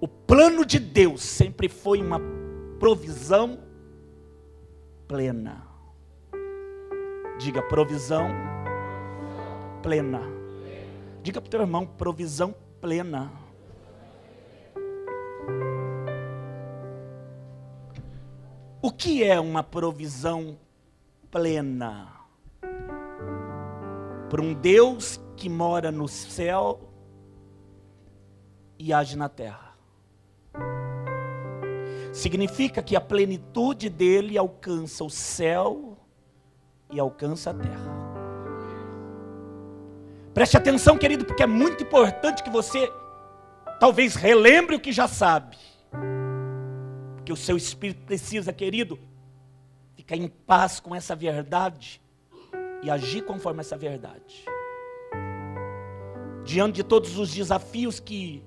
O plano de Deus sempre foi uma provisão plena. Diga provisão plena. Diga para o teu irmão, provisão plena. O que é uma provisão plena? Para um Deus que mora no céu e age na terra. Significa que a plenitude dele alcança o céu e alcança a terra. Preste atenção, querido, porque é muito importante que você talvez relembre o que já sabe. Porque o seu espírito precisa, querido, ficar em paz com essa verdade e agir conforme essa verdade. Diante de todos os desafios que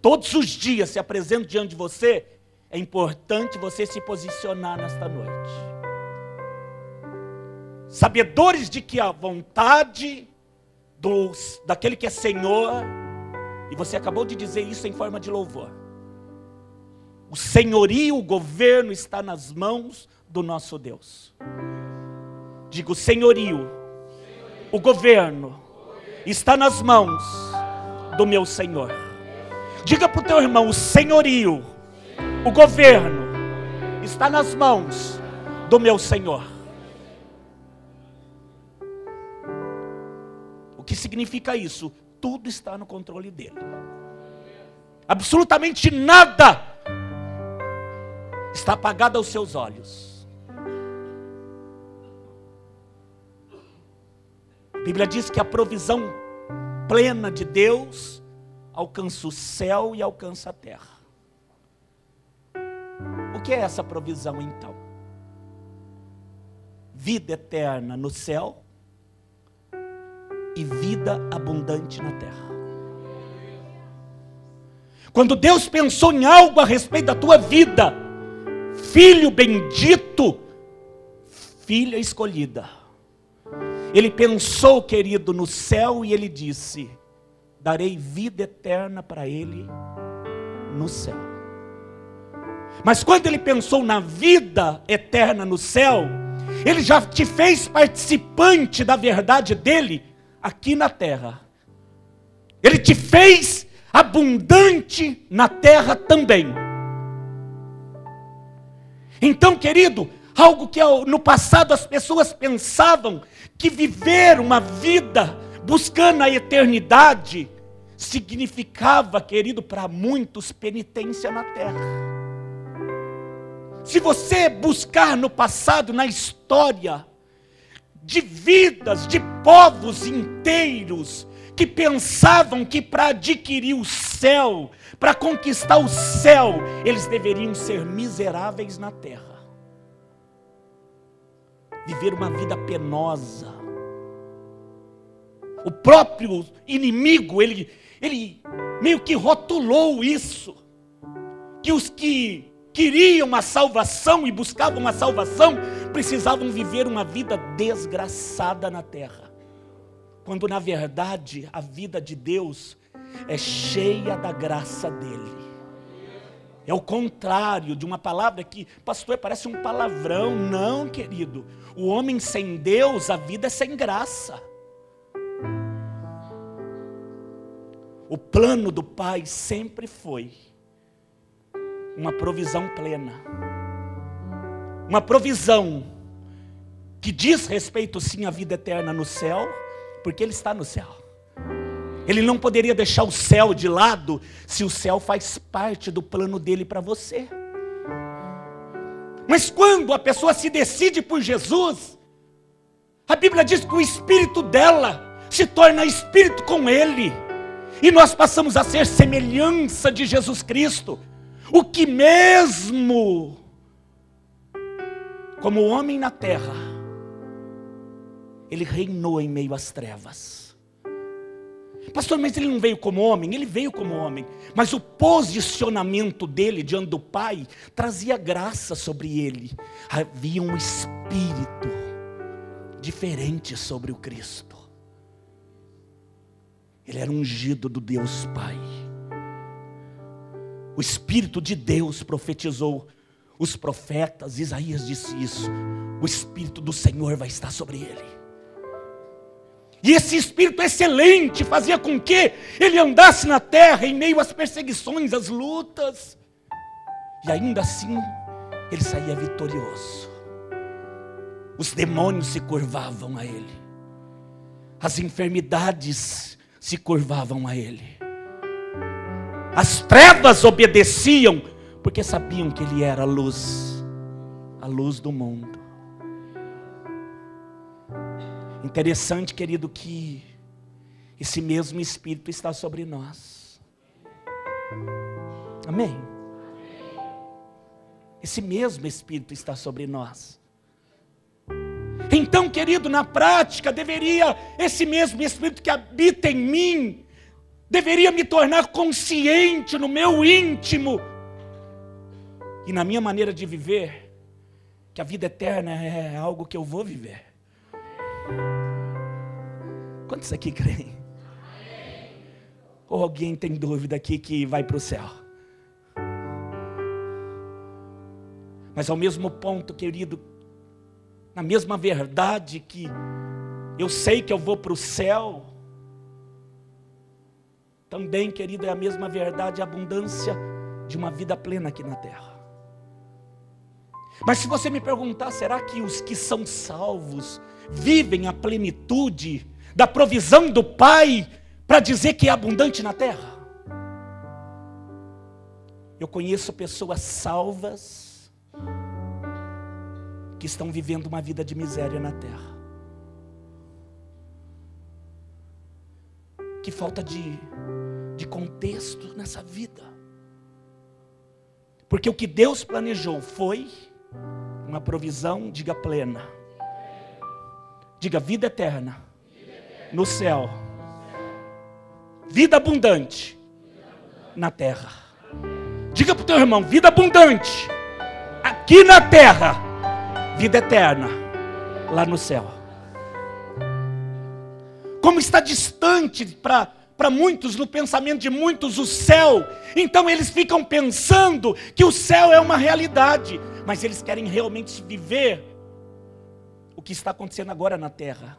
todos os dias se apresentam diante de você, é importante você se posicionar nesta noite. Sabedores de que a vontade daquele que é Senhor, e você acabou de dizer isso em forma de louvor, o senhorio, o governo está nas mãos do nosso Deus. Digo, o senhorio, o governo está nas mãos do meu Senhor. Diga para o teu irmão, o senhorio, o governo está nas mãos do meu Senhor. O que significa isso? Tudo está no controle dele. Absolutamente nada está apagado aos seus olhos. A Bíblia diz que a provisão plena de Deus alcança o céu e alcança a terra. O que é essa provisão então? Vida eterna no céu e vida abundante na terra. Quando Deus pensou em algo a respeito da tua vida, filho bendito, filha escolhida, Ele pensou, querido, no céu e Ele disse: darei vida eterna para ele no céu. Mas quando Ele pensou na vida eterna no céu, Ele já te fez participante da verdade dEle aqui na terra. Ele te fez abundante na terra também. Então, querido, algo que no passado as pessoas pensavam que viver uma vida buscando a eternidade significava, querido, para muitos penitência na terra. Se você buscar no passado, na história, de vidas, de povos inteiros, que pensavam que para adquirir o céu, para conquistar o céu, eles deveriam ser miseráveis na terra. Viver uma vida penosa. O próprio inimigo, ele meio que rotulou isso. Que os que queriam a salvação e buscavam a salvação, precisavam viver uma vida desgraçada na terra. Quando na verdade a vida de Deus é cheia da graça dEle. É o contrário de uma palavra que, pastor, parece um palavrão. Não, querido. O homem sem Deus, a vida é sem graça. O plano do Pai sempre foi uma provisão plena. Uma provisão que diz respeito sim à vida eterna no céu, porque Ele está no céu. Ele não poderia deixar o céu de lado se o céu faz parte do plano dele para você. Mas quando a pessoa se decide por Jesus, a Bíblia diz que o espírito dela se torna espírito com Ele. E nós passamos a ser semelhança de Jesus Cristo. O que mesmo como homem na terra, Ele reinou em meio às trevas. Pastor, mas Ele não veio como homem? Ele veio como homem. Mas o posicionamento dele diante do Pai trazia graça sobre Ele. Havia um espírito diferente sobre o Cristo. Ele era ungido do Deus Pai. O Espírito de Deus profetizou. Os profetas, Isaías disse isso. O Espírito do Senhor vai estar sobre ele. E esse Espírito excelente fazia com que ele andasse na terra em meio às perseguições, às lutas. E ainda assim, ele saía vitorioso. Os demônios se curvavam a ele. As enfermidades se curvavam a ele. As trevas obedeciam, porque sabiam que ele era a luz do mundo. Interessante, querido, que esse mesmo Espírito está sobre nós. Amém? Esse mesmo Espírito está sobre nós. Então, querido, na prática, esse mesmo Espírito que habita em mim, deveria me tornar consciente no meu íntimo e na minha maneira de viver, que a vida eterna é algo que eu vou viver. Quantos aqui creem? Ou alguém tem dúvida aqui que vai para o céu? Mas ao mesmo ponto, querido, na mesma verdade que eu sei que eu vou para o céu, também, querido, é a mesma verdade, a abundância de uma vida plena aqui na terra. Mas se você me perguntar, será que os que são salvos vivem a plenitude da provisão do Pai para dizer que é abundante na terra? Eu conheço pessoas salvas que estão vivendo uma vida de miséria na terra. Que falta de contexto nessa vida. Porque o que Deus planejou foi uma provisão, diga plena. Diga vida eterna. No céu. Vida abundante na terra. Diga para o teu irmão, vida abundante aqui na terra. Vida eterna lá no céu. Como está distante para muitos, no pensamento de muitos, o céu. Então eles ficam pensando que o céu é uma realidade, mas eles querem realmente viver o que está acontecendo agora na terra.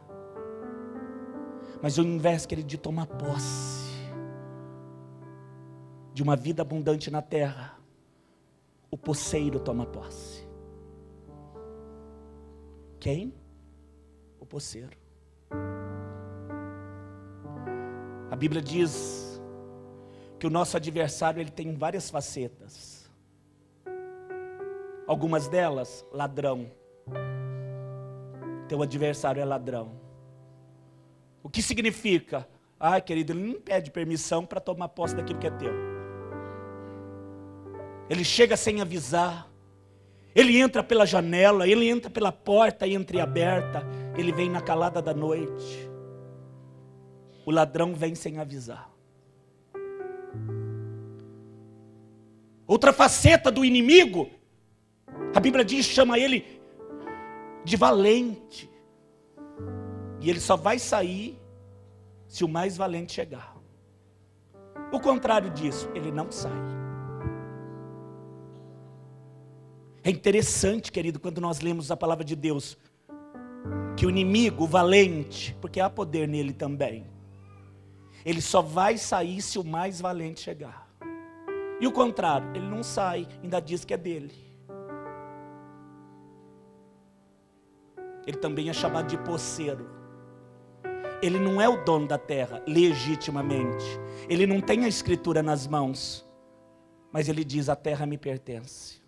Mas ao invés, querido, de tomar posse de uma vida abundante na terra, o poceiro toma posse. Quem? O poceiro. A Bíblia diz que o nosso adversário, ele tem várias facetas. Algumas delas, ladrão. Teu adversário é ladrão. O que significa? Ah, querido, ele não pede permissão para tomar posse daquilo que é teu. Ele chega sem avisar. Ele entra pela janela, ele entra pela porta entreaberta. Ele vem na calada da noite. O ladrão vem sem avisar. Outra faceta do inimigo, a Bíblia diz, chama ele de valente. E ele só vai sair se o mais valente chegar. O contrário disso, ele não sai. É interessante, querido, quando nós lemos a palavra de Deus, que o inimigo, o valente, porque há poder nele também, ele só vai sair se o mais valente chegar. E o contrário, ele não sai, ainda diz que é dele. Ele também é chamado de poceiro. Ele não é o dono da terra, legitimamente. Ele não tem a escritura nas mãos. Mas ele diz, a terra me pertence.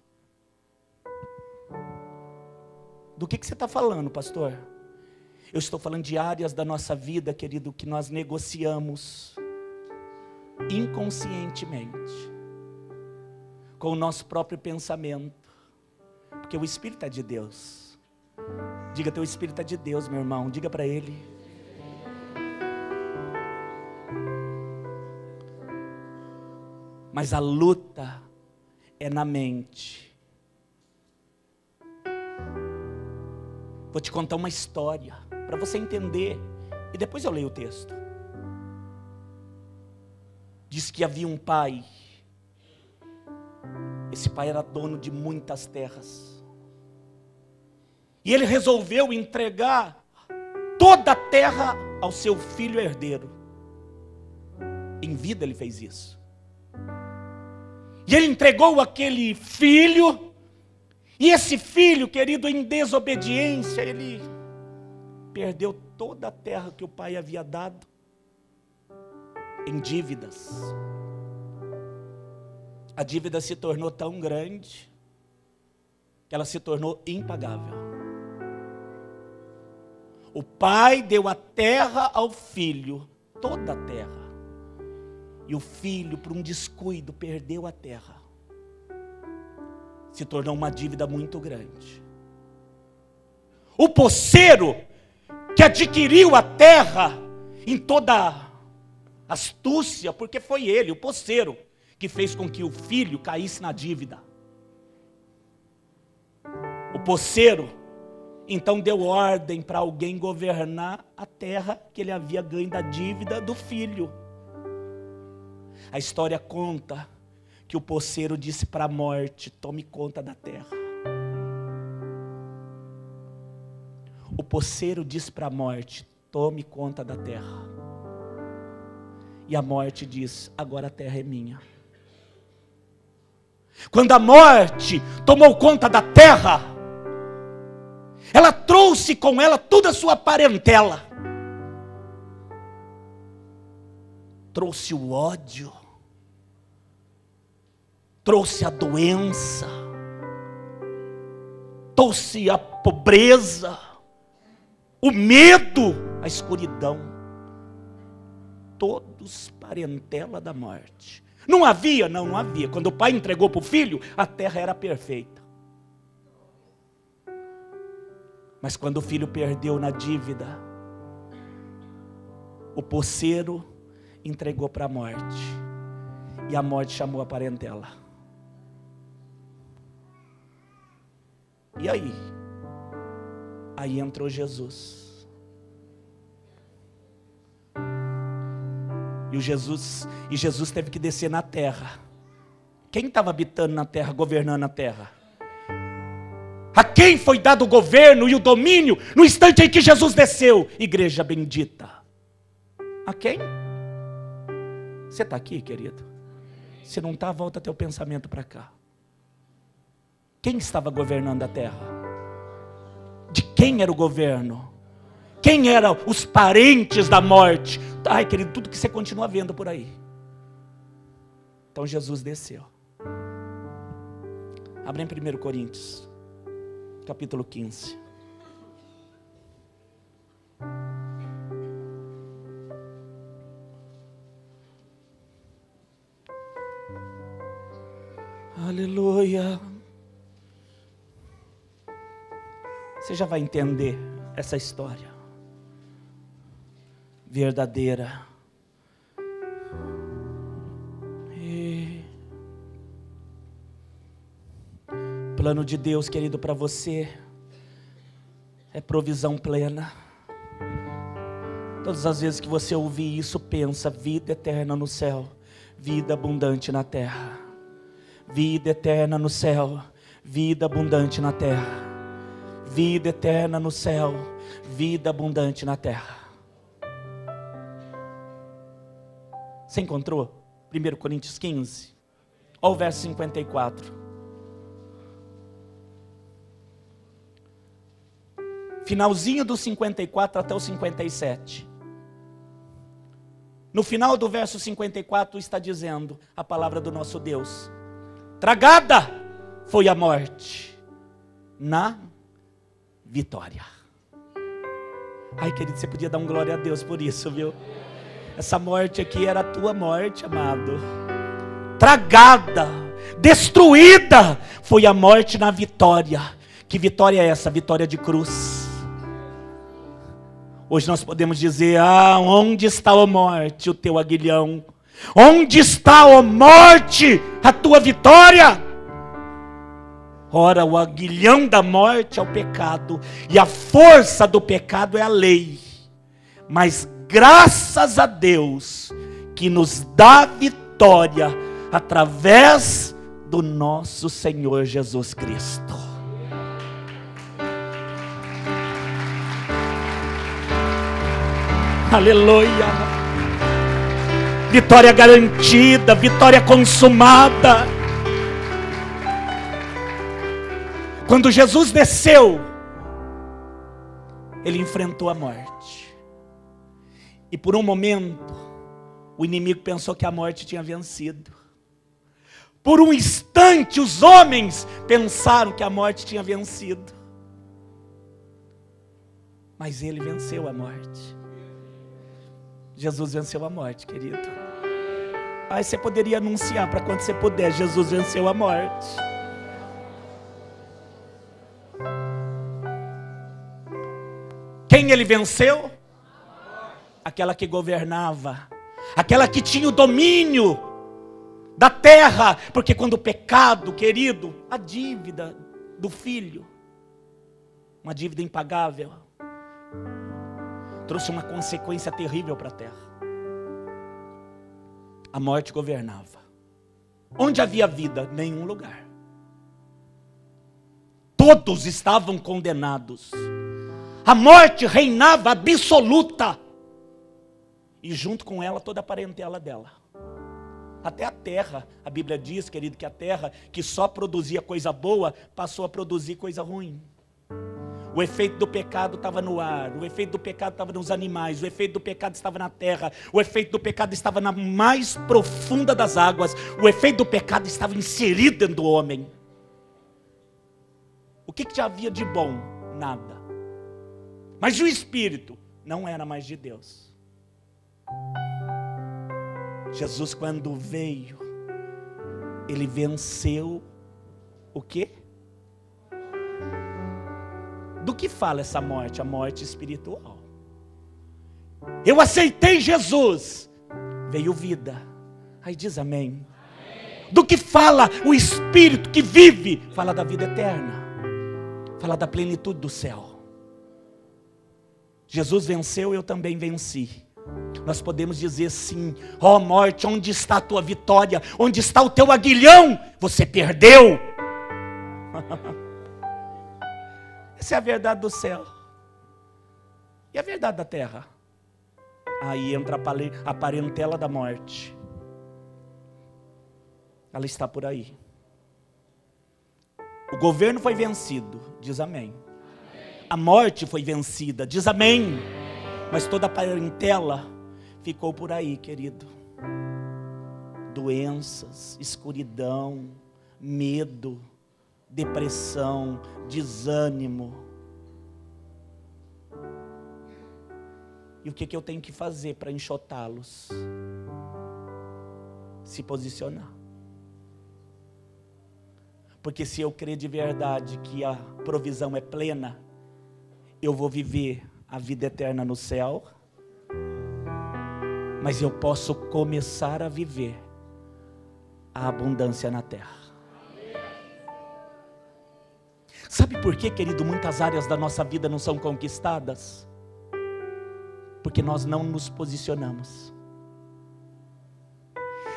Do que você está falando, pastor? Eu estou falando de áreas da nossa vida, querido, que nós negociamos inconscientemente com o nosso próprio pensamento. Porque o Espírito é de Deus. Diga, teu Espírito é de Deus, meu irmão. Diga para ele. Mas a luta é na mente. Vou te contar uma história para você entender, e depois eu leio o texto. Diz que havia um pai Esse pai era dono de muitas terras. E ele resolveu entregar toda a terra ao seu filho herdeiro. Em vida ele fez isso. E ele entregou aquele filho. E esse filho, querido, em desobediência, ele perdeu toda a terra que o pai havia dado em dívidas. A dívida se tornou tão grande que ela se tornou impagável. O pai deu a terra ao filho, toda a terra. E o filho, por um descuido, perdeu a terra. Se tornou uma dívida muito grande. O poceiro, que adquiriu a terra em toda astúcia, porque foi ele, o poceiro, que fez com que o filho caísse na dívida. O poceiro, então, deu ordem para alguém governar a terra que ele havia ganho da dívida do filho. A história conta que o poceiro disse para a morte: tome conta da terra. O poceiro disse para a morte: tome conta da terra. E a morte diz: agora a terra é minha. Quando a morte tomou conta da terra, ela trouxe com ela toda a sua parentela. Trouxe o ódio, trouxe a doença, trouxe a pobreza, o medo, a escuridão. Todos parentela da morte. Não havia? Não havia. Quando o pai entregou para o filho, a terra era perfeita. Mas quando o filho perdeu na dívida, o poceiro entregou para a morte. E a morte chamou a parentela. E aí? Aí entrou Jesus. E Jesus teve que descer na terra. Quem estava habitando na terra, governando a terra? A quem foi dado o governo e o domínio no instante em que Jesus desceu? Igreja bendita. A quem? Você está aqui, querido? Se não está, volta teu pensamento para cá. Quem estava governando a terra? De quem era o governo? Quem eram os parentes da morte? Ai, querido, tudo que você continua vendo por aí. Então Jesus desceu. Abre em 1 Coríntios, capítulo 15. Aleluia. Você já vai entender essa história verdadeira. Plano de Deus, querido, para você é provisão plena. Todas as vezes que você ouvir isso, pensa: vida eterna no céu, vida abundante na terra. Vida eterna no céu, vida abundante na terra. Vida eterna no céu, vida abundante na terra. Você encontrou? 1 Coríntios 15. Olha o verso 54. Finalzinho do 54 até o 57. No final do verso 54 está dizendo a palavra do nosso Deus: tragada foi a morte na vitória. Ai, querido, você podia dar um glória a Deus por isso, viu? Essa morte aqui era a tua morte, amado. Tragada, destruída foi a morte na vitória. Que vitória é essa? Vitória de cruz. Hoje nós podemos dizer: ah, onde está, ó morte, o teu aguilhão? Onde está, ó morte, a tua vitória? Ora, o aguilhão da morte é o pecado, e a força do pecado é a lei. Mas graças a Deus que nos dá vitória através do nosso Senhor Jesus Cristo. Aleluia. Vitória garantida, vitória consumada. Quando Jesus desceu, ele enfrentou a morte. E por um momento, o inimigo pensou que a morte tinha vencido. Por um instante, os homens pensaram que a morte tinha vencido. Mas ele venceu a morte. Jesus venceu a morte, querido. Aí você poderia anunciar para quando você puder: Jesus venceu a morte. Quem ele venceu? Aquela que governava, aquela que tinha o domínio da terra. Porque quando o pecado, querido, a dívida do filho, uma dívida impagável, trouxe uma consequência terrível para a terra. A morte governava. Onde havia vida? Nenhum lugar. Todos estavam condenados. A morte reinava absoluta. E junto com ela toda a parentela dela. Até a terra, a Bíblia diz, querido, que a terra que só produzia coisa boa, passou a produzir coisa ruim. O efeito do pecado estava no ar, o efeito do pecado estava nos animais, o efeito do pecado estava na terra, o efeito do pecado estava na mais profunda das águas, o efeito do pecado estava inserido dentro do homem. O que já havia de bom? Nada. Mas o Espírito não era mais de Deus. Jesus, quando veio, ele venceu o quê? Do que fala essa morte? A morte espiritual. Eu aceitei Jesus, veio vida. Aí diz amém. Do que fala o Espírito que vive? Fala da vida eterna, fala da plenitude do céu. Jesus venceu, eu também venci. Nós podemos dizer sim: ó morte, onde está a tua vitória? Onde está o teu aguilhão? Você perdeu. Essa é a verdade do céu. E a verdade da terra? Aí entra a parentela da morte. Ela está por aí. O governo foi vencido, diz amém. A morte foi vencida, diz amém. Mas toda a parentela ficou por aí, querido. Doenças, escuridão, medo, depressão, desânimo. E o que eu tenho que fazer para enxotá-los? Se posicionar. Porque se eu crer de verdade que a provisão é plena, eu vou viver a vida eterna no céu, mas eu posso começar a viver a abundância na terra. Sabe por quê, querido, muitas áreas da nossa vida não são conquistadas? Porque nós não nos posicionamos.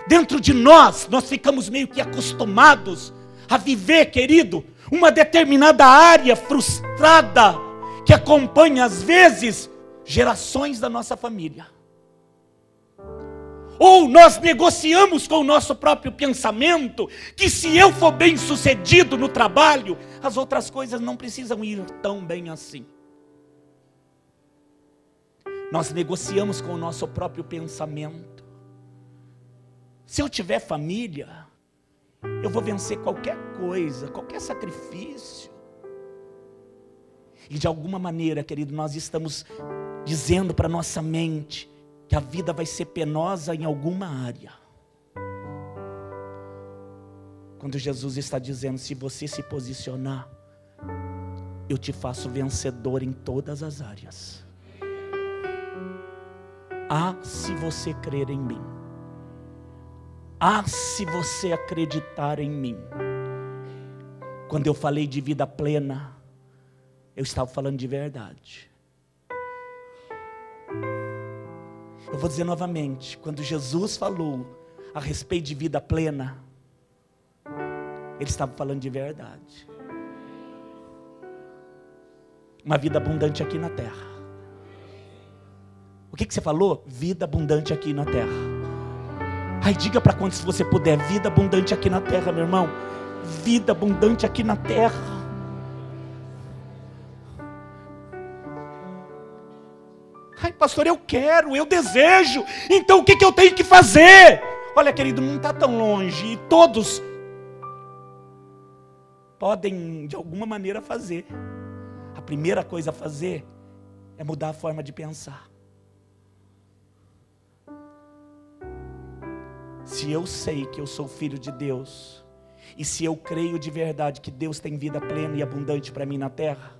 Dentro de nós ficamos meio que acostumados a viver, querido, uma determinada área frustrada, que acompanha às vezes gerações da nossa família. Ou nós negociamos com o nosso próprio pensamento que se eu for bem sucedido no trabalho, as outras coisas não precisam ir tão bem assim. Nós negociamos com o nosso próprio pensamento. Se eu tiver família, eu vou vencer qualquer coisa, qualquer sacrifício. E de alguma maneira, querido, nós estamos dizendo para nossa mente que a vida vai ser penosa em alguma área. Quando Jesus está dizendo: se você se posicionar, eu te faço vencedor em todas as áreas. Ah, se você crer em mim. Ah, se você acreditar em mim. Quando eu falei de vida plena, eu estava falando de verdade. Eu vou dizer novamente: quando Jesus falou a respeito de vida plena, Ele estava falando de verdade. Uma vida abundante aqui na terra. O que você falou? Vida abundante aqui na terra. Ai, diga para quantos você puder. Vida abundante aqui na terra, meu irmão. Vida abundante aqui na terra. Ai, pastor, eu quero, eu desejo. Então o que eu tenho que fazer? Olha, querido, não está tão longe. E todos podem, de alguma maneira, fazer. A primeira coisa a fazer é mudar a forma de pensar. Se eu sei que eu sou filho de Deus, e se eu creio de verdade que Deus tem vida plena e abundante para mim na terra,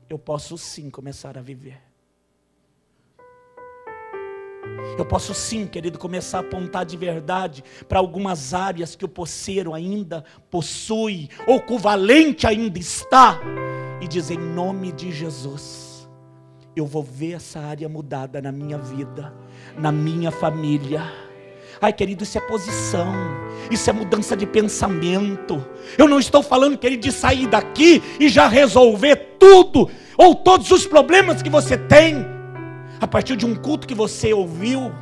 eu posso sim começar a viver. Eu posso sim, querido, começar a apontar de verdade para algumas áreas que o posseiro ainda possui, ou que o valente ainda está, e dizer: em nome de Jesus, eu vou ver essa área mudada na minha vida, na minha família. Ai, querido, isso é posição, isso é mudança de pensamento. Eu não estou falando, querido, de sair daqui e já resolver tudo, ou todos os problemas que você tem a partir de um culto que você ouviu.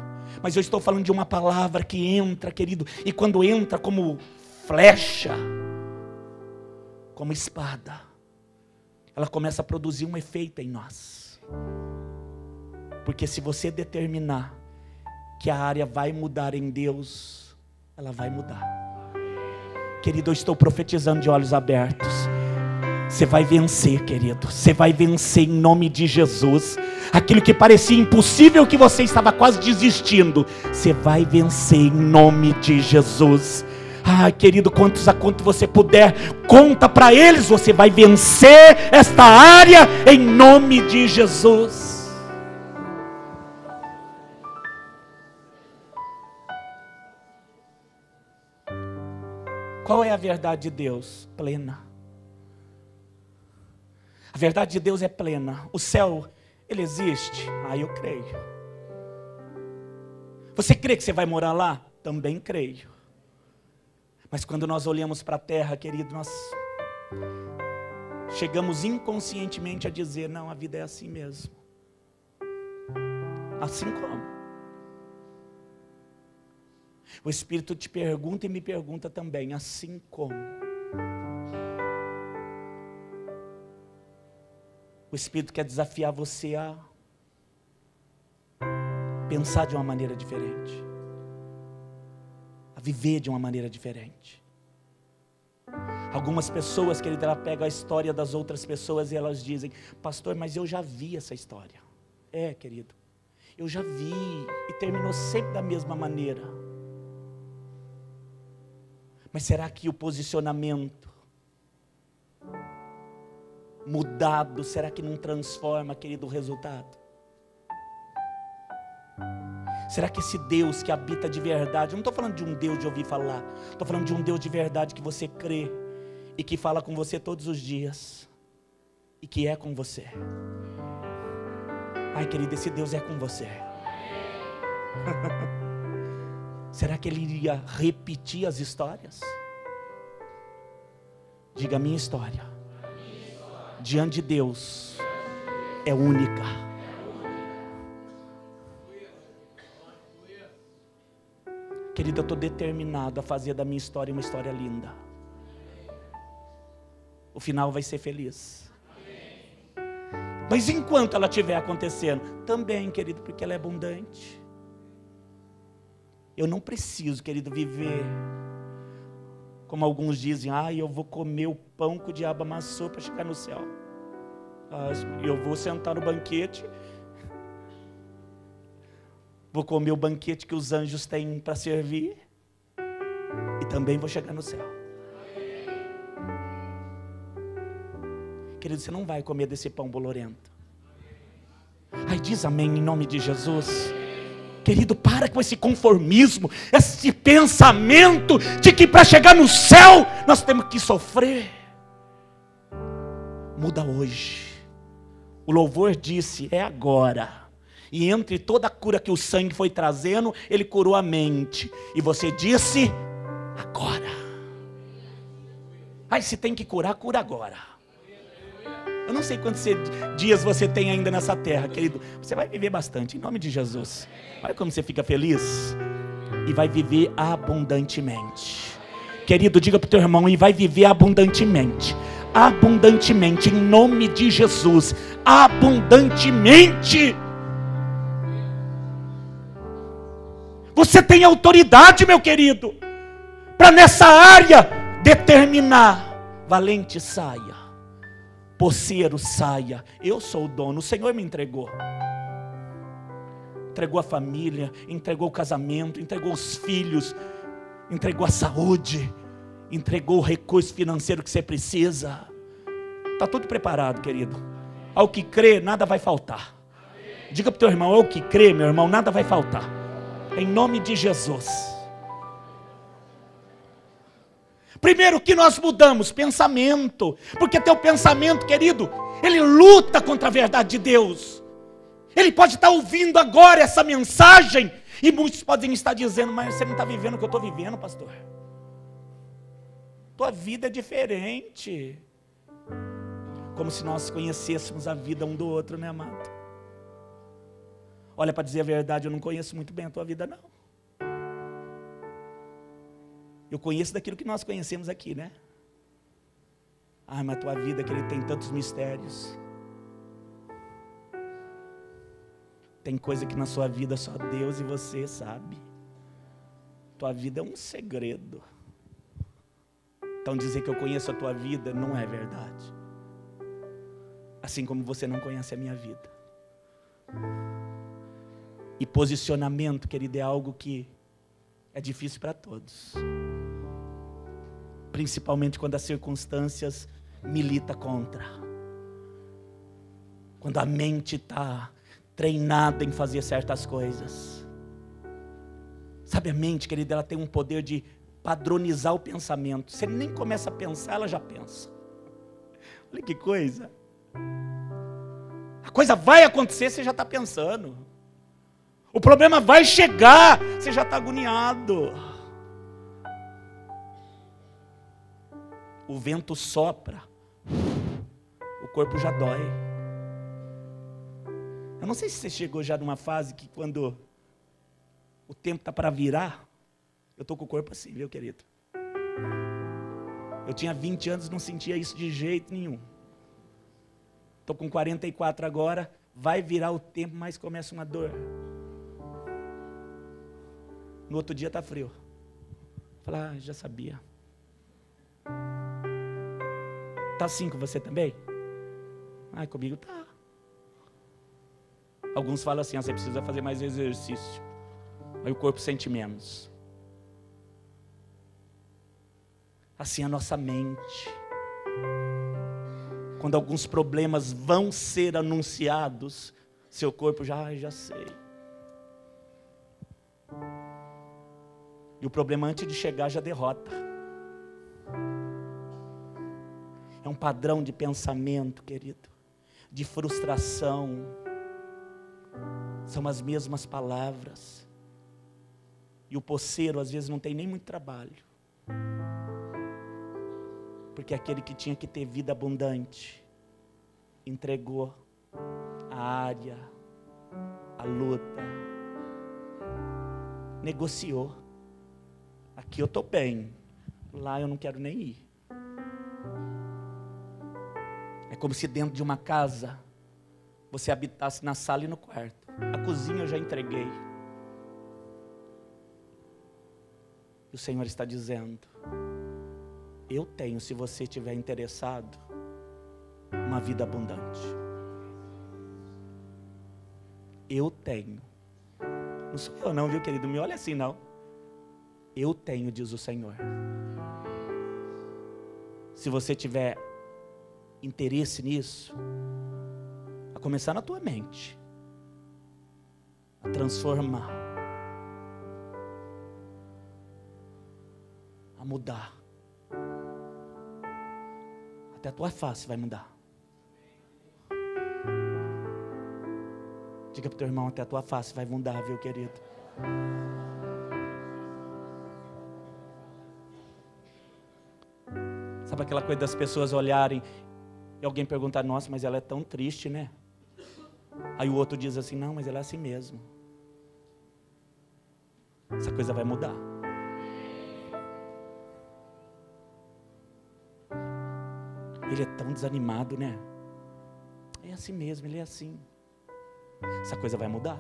Mas eu estou falando de uma palavra que entra, querido, e quando entra como flecha, como espada, ela começa a produzir um efeito em nós. Porque se você determinar que a área vai mudar em Deus, ela vai mudar. Querido, eu estou profetizando de olhos abertos. Você vai vencer, querido. Você vai vencer em nome de Jesus. Aquilo que parecia impossível, que você estava quase desistindo, você vai vencer em nome de Jesus. Ah, querido, quantos a quanto você puder, conta para eles. Você vai vencer esta área em nome de Jesus. Qual é a verdade de Deus? Plena. A verdade de Deus é plena. O céu, ele existe? Ah, eu creio. Você crê que você vai morar lá? Também creio. Mas quando nós olhamos para a terra, querido, nós chegamos inconscientemente a dizer: não, a vida é assim mesmo. Assim como? O Espírito te pergunta e me pergunta também: assim como? O Espírito quer desafiar você a pensar de uma maneira diferente, a viver de uma maneira diferente. Algumas pessoas, querido, ela pega a história das outras pessoas e elas dizem: pastor, mas eu já vi essa história. É, querido, eu já vi, e terminou sempre da mesma maneira. Mas será que o posicionamento mudado, será que não transforma, querido, o resultado? Será que esse Deus que habita de verdade, eu não estou falando de um Deus de ouvir falar, estou falando de um Deus de verdade que você crê e que fala com você todos os dias e que é com você? Ai, querido, esse Deus é com você. Será que ele iria repetir as histórias? Diga: a minha história diante de Deus é única. Querido, eu estou determinado a fazer da minha história uma história linda. O final vai ser feliz. Mas enquanto ela estiver acontecendo, também, querido, porque ela é abundante. Eu não preciso, querido, viver como alguns dizem: ah, eu vou comer o pão que o diabo amassou para chegar no céu. Ah, eu vou sentar no banquete, vou comer o banquete que os anjos têm para servir, e também vou chegar no céu. Querido, você não vai comer desse pão bolorento. Ai, diz amém em nome de Jesus. Querido, para com esse conformismo, esse pensamento de que para chegar no céu nós temos que sofrer. Muda hoje. O louvor disse: é agora. E entre toda a cura que o sangue foi trazendo, ele curou a mente. E você disse: agora. Ai, se tem que curar, cura agora. Eu não sei quantos dias você tem ainda nessa terra, querido. Você vai viver bastante, em nome de Jesus. Olha como você fica feliz. E vai viver abundantemente. Querido, diga para o teu irmão, e vai viver abundantemente. Abundantemente, em nome de Jesus. Abundantemente. Você tem autoridade, meu querido, para nessa área determinar. Valente, saia. Poceiro, saia. Eu sou o dono, o Senhor me entregou. Entregou a família, entregou o casamento, entregou os filhos, entregou a saúde, entregou o recurso financeiro que você precisa. Está tudo preparado, querido. Ao que crê, nada vai faltar. Diga para o teu irmão, ao que crê, meu irmão, nada vai faltar. Em nome de Jesus. Primeiro que nós mudamos, pensamento. Porque teu pensamento, querido, ele luta contra a verdade de Deus. Ele pode estar ouvindo agora essa mensagem, e muitos podem estar dizendo, mas você não está vivendo o que eu estou vivendo, pastor. Tua vida é diferente. Como se nós conhecêssemos a vida um do outro, né, amado? Olha, para dizer a verdade, eu não conheço muito bem a tua vida, não. Eu conheço daquilo que nós conhecemos aqui, né? Ah, mas a tua vida, que ele tem tantos mistérios. Tem coisa que na sua vida só Deus e você sabe. Tua vida é um segredo. Então dizer que eu conheço a tua vida não é verdade. Assim como você não conhece a minha vida. E posicionamento, querido, é algo que é difícil para todos. Principalmente quando as circunstâncias militam contra. Quando a mente está treinada em fazer certas coisas. Sabe, a mente, querida, ela tem um poder de padronizar o pensamento. Você nem começa a pensar, ela já pensa. Olha que coisa. A coisa vai acontecer, você já está pensando. O problema vai chegar, você já está agoniado. O vento sopra, o corpo já dói. Eu não sei se você chegou já numa fase que quando o tempo está para virar, eu estou com o corpo assim, viu, querido? Eu tinha 20 anos e não sentia isso de jeito nenhum. Estou com 44 agora, vai virar o tempo, mas começa uma dor. No outro dia está frio. Falar, já sabia. Está assim com você também? Ah, comigo tá. Alguns falam assim, você precisa fazer mais exercício. Aí o corpo sente menos. Assim a nossa mente. Quando alguns problemas vão ser anunciados, seu corpo já sei. E o problema antes de chegar já derrota. É um padrão de pensamento, querido, de frustração. São as mesmas palavras. E o poceiro às vezes não tem nem muito trabalho. Porque aquele que tinha que ter vida abundante, entregou a área, a luta, negociou. Aqui eu estou bem, lá eu não quero nem ir. É como se dentro de uma casa, você habitasse na sala e no quarto. A cozinha eu já entreguei. E o Senhor está dizendo, eu tenho, se você estiver interessado, uma vida abundante. Eu tenho. Não sou eu não, viu, querido? Me olha assim, não. Eu tenho, diz o Senhor. Se você tiver interesse nisso, a começar na tua mente, a transformar, a mudar. Até a tua face vai mudar. Diga para o teu irmão, até a tua face vai mudar, viu, querido? Sabe aquela coisa das pessoas olharem e alguém perguntar, nossa, mas ela é tão triste, né? Aí o outro diz assim, não, mas ela é assim mesmo. Essa coisa vai mudar. Ele é tão desanimado, né? É assim mesmo, ele é assim. Essa coisa vai mudar.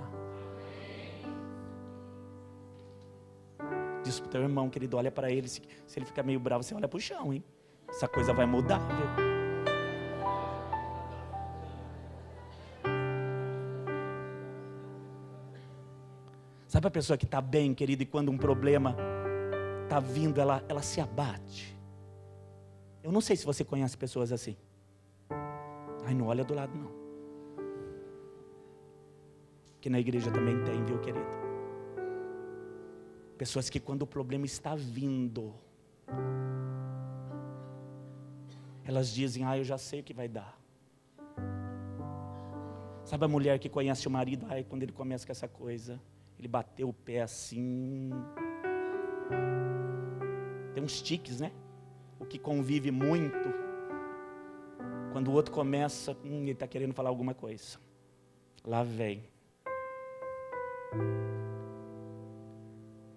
Diz pro teu irmão, querido, olha para ele, se ele ficar meio bravo, você olha pro chão, hein? Essa coisa vai mudar, viu? Sabe a pessoa que está bem, querido, e quando um problema está vindo, ela se abate? Eu não sei se você conhece pessoas assim. Ai, não olha do lado, não. Que na igreja também tem, viu, querido? Pessoas que quando o problema está vindo, elas dizem, eu já sei o que vai dar. Sabe a mulher que conhece o marido, quando ele começa com essa coisa, ele bateu o pé assim. Tem uns tiques, né? O que convive muito, quando o outro começa, ele está querendo falar alguma coisa. Lá vem.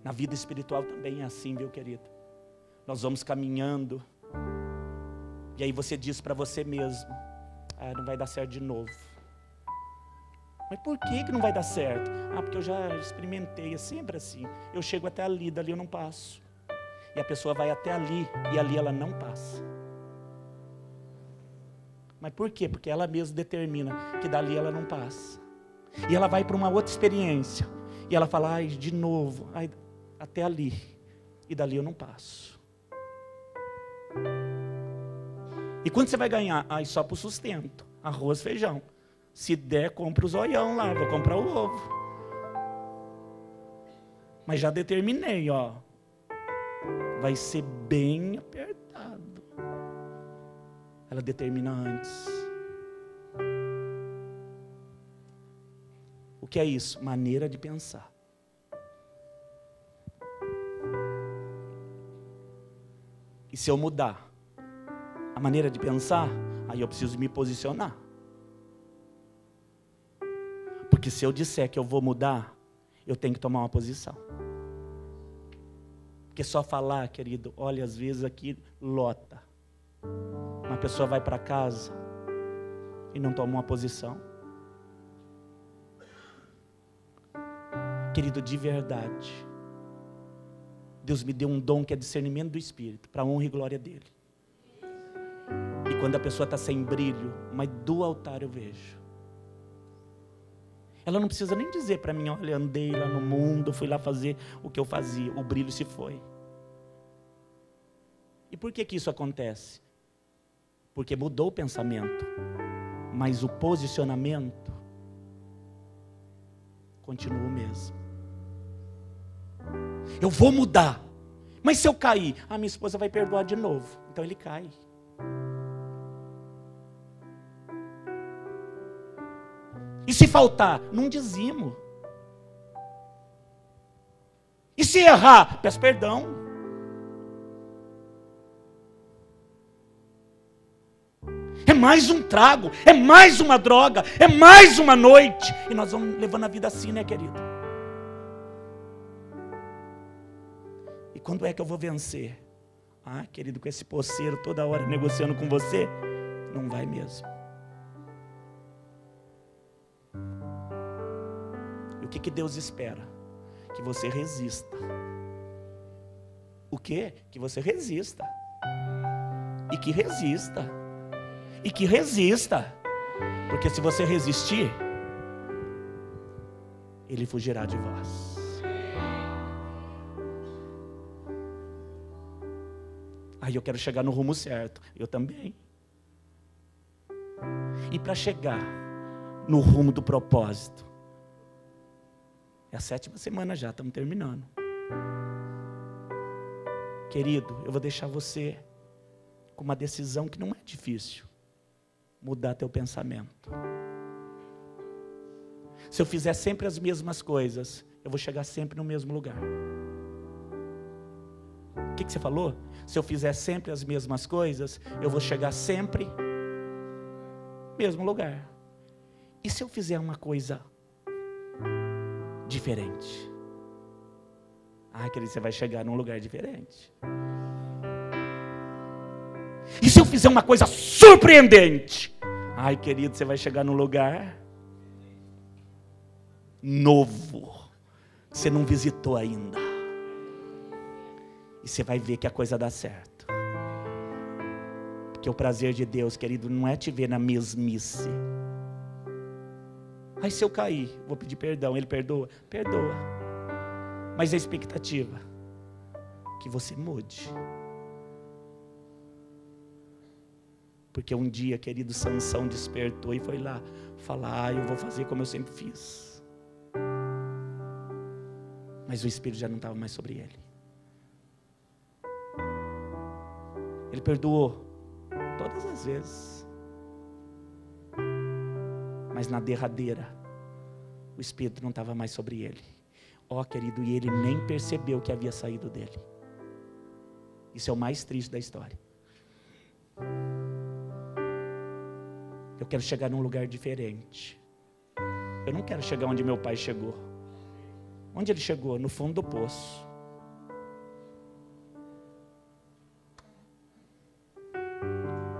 Na vida espiritual também é assim, viu, querido? Nós vamos caminhando, e aí você diz para você mesmo, não vai dar certo de novo. Mas por que não vai dar certo? Porque eu já experimentei, é sempre assim. Eu chego até ali, dali eu não passo. E a pessoa vai até ali, e ali ela não passa. Mas por quê? Porque ela mesma determina que dali ela não passa. E ela vai para uma outra experiência. E ela fala, de novo, até ali. E dali eu não passo. E quando você vai ganhar? Só para o sustento. Arroz, feijão. Se der, compra o zoião lá, vou comprar o ovo. Mas já determinei, vai ser bem apertado. Ela determina antes. O que é isso? Maneira de pensar. E se eu mudar a maneira de pensar, aí eu preciso me posicionar. Porque se eu disser que eu vou mudar, eu tenho que tomar uma posição. Porque só falar, querido, olha, às vezes aqui lota. Uma pessoa vai para casa e não toma uma posição. Querido, de verdade, Deus me deu um dom que é discernimento do Espírito, para a honra e glória dEle. E quando a pessoa está sem brilho, mas do altar eu vejo. Ela não precisa nem dizer para mim, olha, andei lá no mundo, fui lá fazer o que eu fazia, o brilho se foi. E por que isso acontece? Porque mudou o pensamento, mas o posicionamento continua o mesmo. Eu vou mudar, mas se eu cair, minha esposa vai perdoar de novo, então ele cai. E se faltar, não dizimo. E se errar, peço perdão. É mais um trago, é mais uma droga, é mais uma noite. E nós vamos levando a vida assim, né, querido? E quando é que eu vou vencer? Querido, com esse poceiro toda hora negociando com você, não vai mesmo. E o que Deus espera? Que você resista. O quê? Que você resista. E que resista. E que resista. Porque se você resistir, Ele fugirá de vós. Aí eu quero chegar no rumo certo. Eu também. E para chegar no rumo do propósito, é a 7ª semana já, estamos terminando. Querido, eu vou deixar você com uma decisão que não é difícil. Mudar teu pensamento. Se eu fizer sempre as mesmas coisas, eu vou chegar sempre no mesmo lugar. O que você falou? Se eu fizer sempre as mesmas coisas, eu vou chegar sempre no mesmo lugar. E se eu fizer uma coisa diferente? Querido, você vai chegar num lugar diferente. E se eu fizer uma coisa surpreendente? Querido, você vai chegar num lugar novo, que você não visitou ainda. E você vai ver que a coisa dá certo. Porque o prazer de Deus, querido, não é te ver na mesmice. Se eu cair, vou pedir perdão. Ele perdoa? Perdoa. Mas a expectativa, que você mude. Porque um dia, querido, Sansão despertou e foi lá falar: eu vou fazer como eu sempre fiz. Mas o Espírito já não estava mais sobre ele. Ele perdoou todas as vezes. Mas na derradeira, o Espírito não estava mais sobre ele. Querido, e ele nem percebeu que havia saído dele. Isso é o mais triste da história. Eu quero chegar num lugar diferente. Eu não quero chegar onde meu pai chegou. Onde ele chegou? No fundo do poço.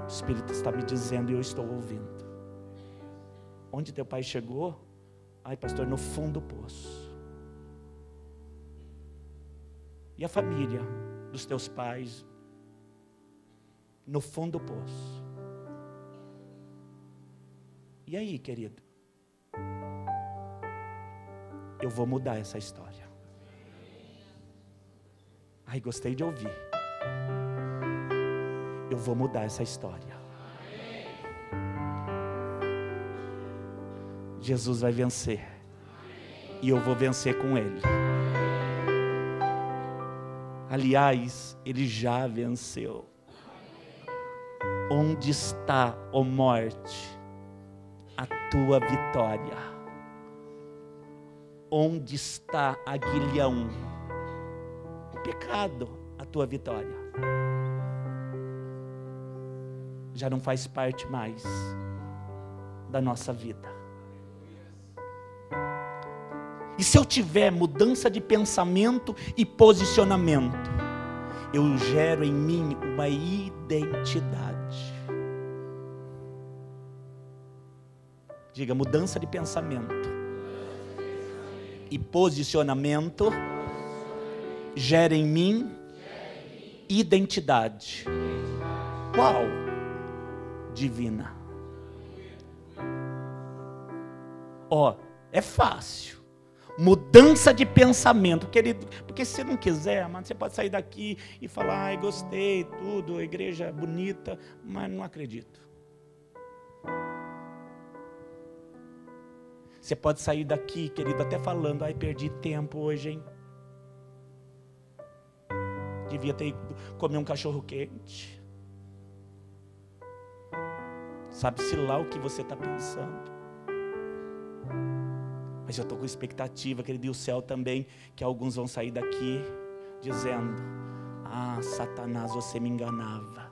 O Espírito está me dizendo e eu estou ouvindo. Onde teu pai chegou? Pastor, no fundo do poço. E a família dos teus pais? No fundo do poço. E aí, querido? Eu vou mudar essa história. Gostei de ouvir. Eu vou mudar essa história. Jesus vai vencer. E eu vou vencer com Ele. Aliás, Ele já venceu. Onde está, ó morte, a tua vitória? Onde está, aguilhão, o pecado, a tua vitória? Já não faz parte mais da nossa vida. E se eu tiver mudança de pensamento e posicionamento, eu gero em mim uma identidade. Diga: mudança de pensamento e posicionamento gera em mim identidade. Qual? Divina. É fácil. Mudança de pensamento, querido, porque se você não quiser, mano, você pode sair daqui e falar: gostei, tudo, a igreja é bonita, mas não acredito. Você pode sair daqui, querido, até falando: perdi tempo hoje, hein? Devia ter ido comer um cachorro quente. Sabe-se lá o que você está pensando. Mas eu estou com expectativa, querido, e o céu também, que alguns vão sair daqui dizendo: Satanás, você me enganava.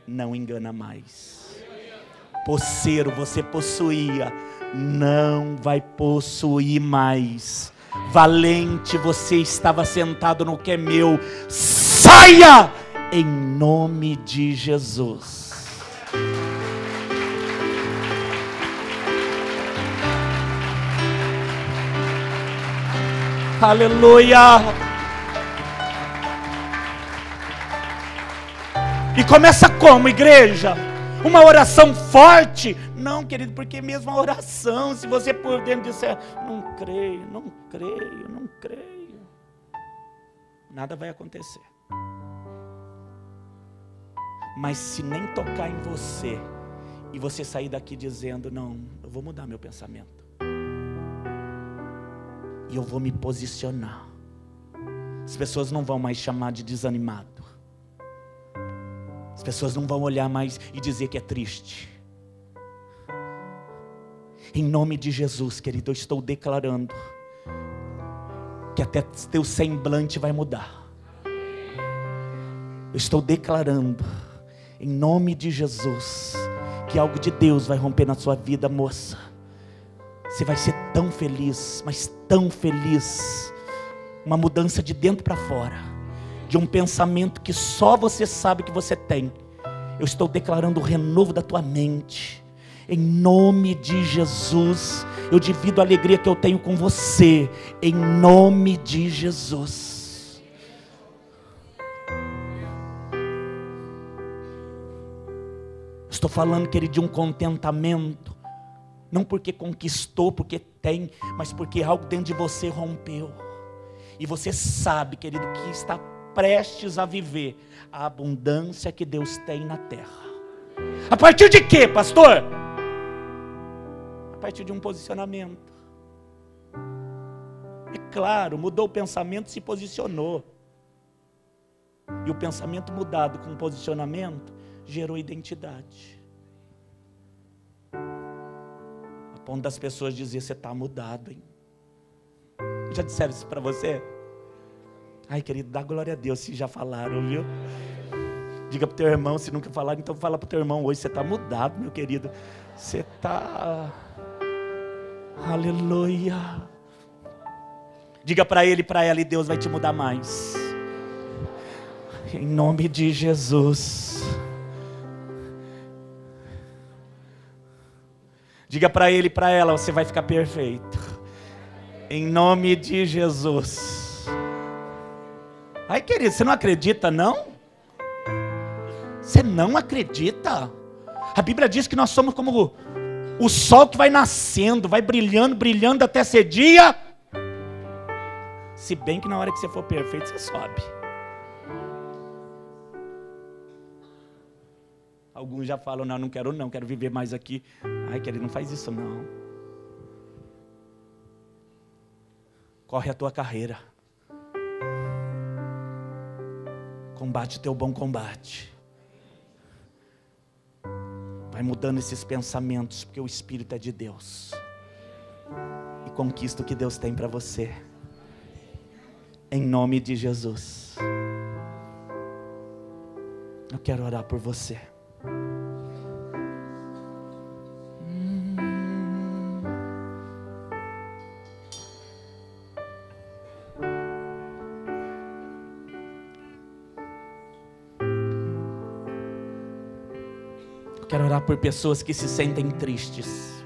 Não engana mais. Posseiro, você possuía, não vai possuir mais. Valente, você estava sentado no que é meu. Saia em nome de Jesus. Aleluia. E começa como, igreja? Uma oração forte? Não, querido, porque mesmo a oração, se você por dentro disser: não creio, não creio, não creio, nada vai acontecer. Mas se nem tocar em você, e você sair daqui dizendo: não, eu vou mudar meu pensamento, e eu vou me posicionar, as pessoas não vão mais chamar de desanimado. As pessoas não vão olhar mais e dizer que é triste. Em nome de Jesus, querido, eu estou declarando que até teu semblante vai mudar. Eu estou declarando, em nome de Jesus, que algo de Deus vai romper na sua vida, moça. Você vai ser tão feliz, mas tão feliz. Uma mudança de dentro para fora, de um pensamento que só você sabe que você tem. Eu estou declarando o renovo da tua mente. Em nome de Jesus, eu divido a alegria que eu tenho com você. Em nome de Jesus. Estou falando, querido, de um contentamento. Não porque conquistou, porque tem, mas porque algo dentro de você rompeu. E você sabe, querido, que está prestes a viver a abundância que Deus tem na terra. A partir de quê, pastor? A partir de um posicionamento. É claro, mudou o pensamento, se posicionou. E o pensamento mudado com o posicionamento gerou identidade. A ponto das pessoas dizer: você está mudado, hein? Já disseram isso para você? Ai, querido, dá glória a Deus se já falaram, viu? Diga para o teu irmão, se nunca falaram, então fala para o teu irmão hoje: você está mudado, meu querido. Você está... Aleluia. Diga para ele e para ela, e Deus vai te mudar mais. Em nome de Jesus. Diga para ele e para ela: você vai ficar perfeito. Em nome de Jesus. Ai, querido, você não acredita, não? Você não acredita? A Bíblia diz que nós somos como o sol que vai nascendo, vai brilhando, brilhando até ser dia. Se bem que na hora que você for perfeito, você sobe. Alguns já falam: não quero não, quero viver mais aqui. Ai, querido, não faz isso não. Corre a tua carreira. Combate o teu bom combate. Vai mudando esses pensamentos, porque o Espírito é de Deus. E conquista o que Deus tem para você. Em nome de Jesus. Eu quero orar por você. Quero orar por pessoas que se sentem tristes.